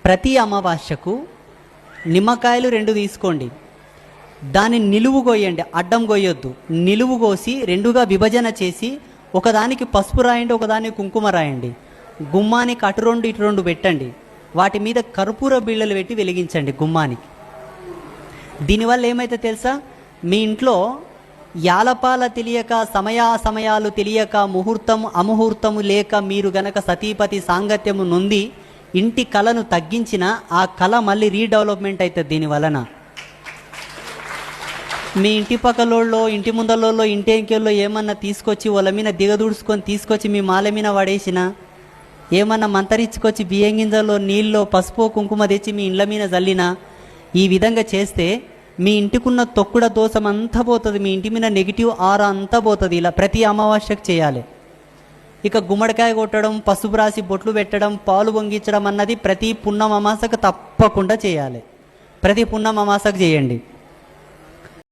ప్రతి అమావాస్యకు నిమ్మకాయలు 2 తీసుకోండి, దాన్ని నిలువు కోయండి, అడ్డం కోయొద్దు. నిలువు కోసి 2గా విభజన చేసి ఒకదానికి పసుపు రాయండి, ఒకదానికి కుంకుమ రాయండి. గుమ్మానికి అటు 2 ఇటు 2 పెట్టండి. వాటి మీద కర్పూర బిళ్ళలు పెట్టి వెలిగించండి గుమ్మానికి. దీనివల్ల ఏమైతే తెలుసా, మీ ఇంట్లో యాలపాల తెలియక, సమయాలు తెలియక, ముహూర్తం అముహూర్తము లేక మీరు గనక సతీపతి సాంగత్యము నొంది ఇంటి కళను తగ్గించిన ఆ కళ మళ్ళీ రీడెవలప్మెంట్ అవుతుంది. దీనివలన మీ ఇంటి పక్కలోళ్ళో, ఇంటి ముందలలో, ఇంటి ఎంకెల్లో ఏమన్నా తీసుకొచ్చి వాళ్ళ మీద దిగదూడ్చుకొని తీసుకొచ్చి మీ మాల మీద పడేసిన, ఏమన్నా మంతరించుకొచ్చి బియ్యం గింజల్లో నీళ్ళలో పసుపు కుంకుమ తెచ్చి మీ ఇండ్ల మీద చల్లినా, ఈ విధంగా చేస్తే మీ ఇంటికున్న తొక్కుడ దోషం అంతా పోతుంది, మీ ఇంటి మీద నెగిటివ్ ఆరా అంతా పోతుంది. ఇలా ప్రతి అమావాస్యకు చేయాలి. ఇక గుమ్మడికాయ కొట్టడం, పసుపు రాసి బొట్లు పెట్టడం, పాలు పొంగించడం అన్నది ప్రతి పున్నమ అమాసకు తప్పకుండా చేయాలి. ప్రతి పున్నమ అమాసకు చేయండి.